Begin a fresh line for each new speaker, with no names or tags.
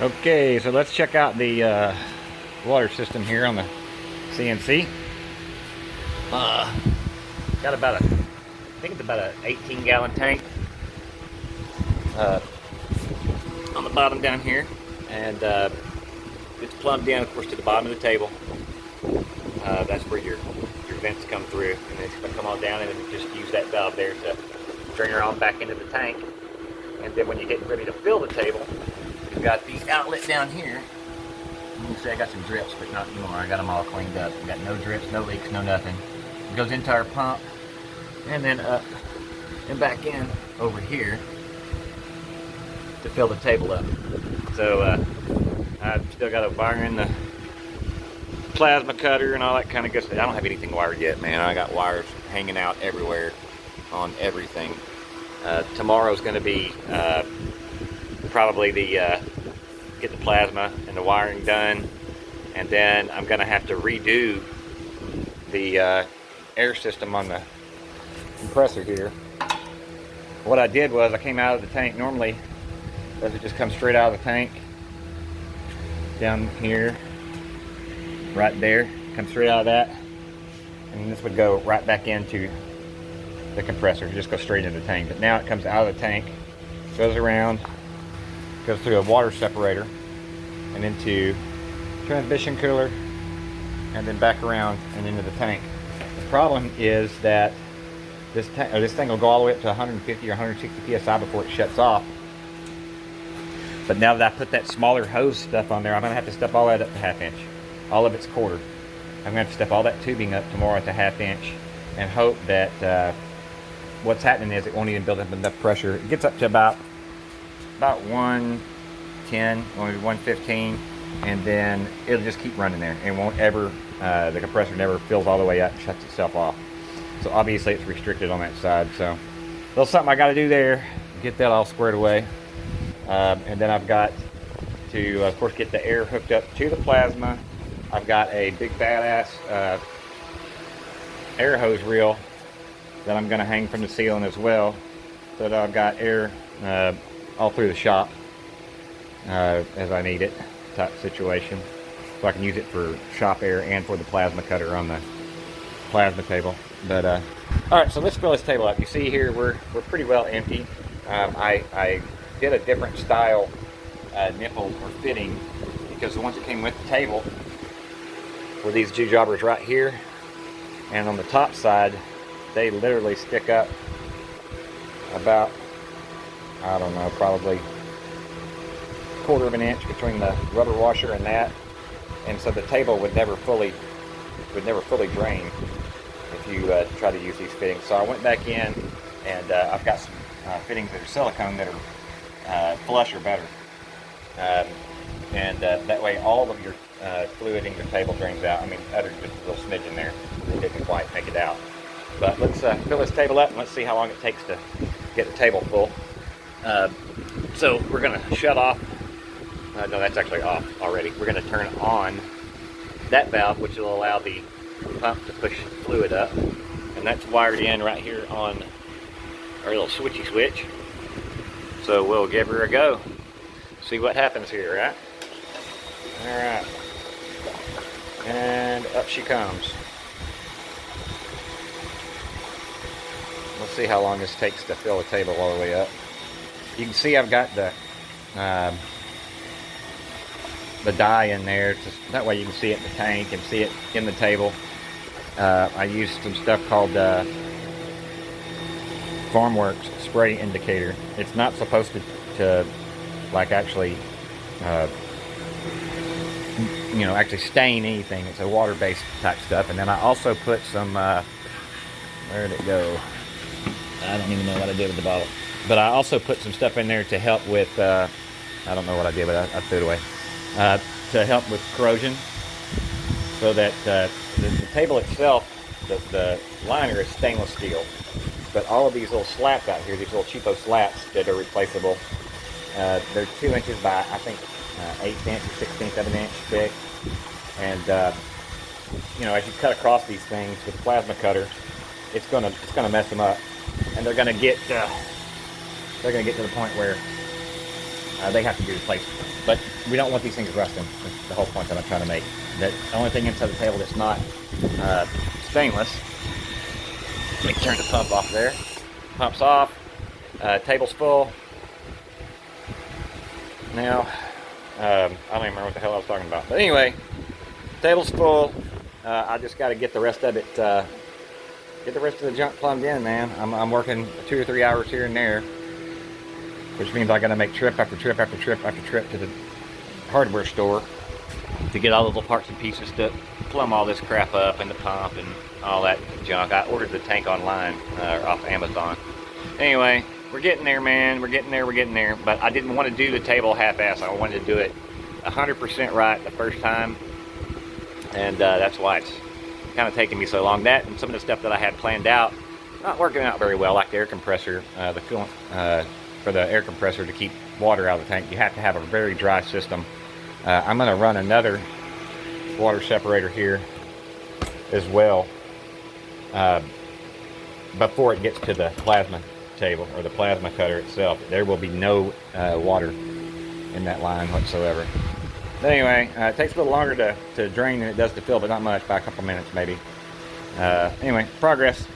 Okay, so let's check out the water system here on the CNC. Got about I think it's about an 18-gallon tank on the bottom down here, and it's plumbed in, of course, to the bottom of the table. That's where your vents come through, and it's going to come on down, and then just use that valve there to drain her on back into the tank. And then when you get ready to fill the table, you've got the outlet down here. You can see I got some drips, but not anymore. I got them all cleaned up. We got no drips, no leaks, no nothing. It goes into our pump, and then up and back in over here to fill the table up. So I've still got to wire in the plasma cutter and all that kind of good stuff. I don't have anything wired yet, man. I got wires hanging out everywhere on everything. Tomorrow's going to be probably the get the plasma and the wiring done, and then I'm going to have to redo the air system on the compressor here. What I did was I came out of the tank. Normally, does it just come straight out of the tank down here, right there, come straight out of that, and this would go right back into the compressor. It just goes straight into the tank. But now it comes out of the tank, goes around, goes through a water separator and into transmission cooler, and then back around and into the tank. The problem is that this thing will go all the way up to 150 or 160 psi before it shuts off. But now that I put that smaller hose stuff on there, I'm gonna have to step all that up to 1/2 inch. All of it's quarter. I'm gonna have to step all that tubing up tomorrow to 1/2 inch and hope that what's happening is it won't even build up enough pressure. It gets up to about 110, maybe 115, and then it'll just keep running there. It won't ever, the compressor never fills all the way up and shuts itself off. So obviously it's restricted on that side. So a little something I got to do there, get that all squared away. And then I've got to, of course, get the air hooked up to the plasma. I've got a big badass air hose reel that I'm going to hang from the ceiling as well, so that I've got air all through the shop as I need it, type situation, so I can use it for shop air and for the plasma cutter on the plasma table. But all right, so let's fill this table up. You see here we're pretty well empty. I did a different style nipple or fitting, because the ones that came with the table were these G-jobbers right here, and on the top side they literally stick up about, I don't know, probably 1/4 inch between the rubber washer and that, and so the table would never fully drain if you try to use these fittings. So I went back in, and I've got some fittings that are silicone that are flush or better, and that way all of your fluid in your table drains out. I mean, other just a little smidge in there, it didn't quite make it out. But let's fill this table up and let's see how long it takes to get the table full. So we're going to shut off, no, that's actually off already. We're going to turn on that valve, which will allow the pump to push fluid up, and that's wired in right here on our little switchy switch. So we'll give her a go, see what happens here, right? Alright, and up she comes. Let's see how long this takes to fill the table all the way up. You can see I've got the dye in there, that way you can see it in the tank and see it in the table. I used some stuff called FarmWorks spray indicator. It's not supposed to like actually actually stain anything. It's a water-based type stuff. And then I also put some where did it go? I don't even know what I did with the bottle. But I also put some stuff in there to help with, I don't know what I did, but I threw it away. To help with corrosion, so that the table itself, the liner is stainless steel. But all of these little slats out here, these little cheapo slats that are replaceable, they're 2 inches by, I think, 1/8 inch or 1/16 of an inch thick. And, as you cut across these things with a plasma cutter, it's gonna mess them up. And they're gonna get to the point where they have to be replaced. But we don't want these things rusting. That's the whole point that I'm trying to make. The only thing inside the table that's not stainless. Let me turn the pump off there. Pump's off. Table's full. Now, I don't even remember what the hell I was talking about. But anyway, table's full. I just got to get the rest of it, get the rest of the junk plumbed in, man. I'm working 2 or 3 hours here and there, which means I got to make trip after trip after trip after trip to the hardware store to get all the little parts and pieces to plumb all this crap up, and the pump and all that junk. I ordered the tank online off Amazon. Anyway, we're getting there, man. We're getting there. But I didn't want to do the table half-ass. I wanted to do it 100% right the first time. And that's why it's kind of taking me so long. That and some of the stuff that I had planned out, not working out very well, like the air compressor, the coolant for the air compressor to keep water out of the tank. You have to have a very dry system. I'm going to run another water separator here as well before it gets to the plasma table or the plasma cutter itself. There will be no water in that line whatsoever. But anyway, it takes a little longer to drain than it does to fill, but not much, by a couple minutes maybe. Anyway, progress.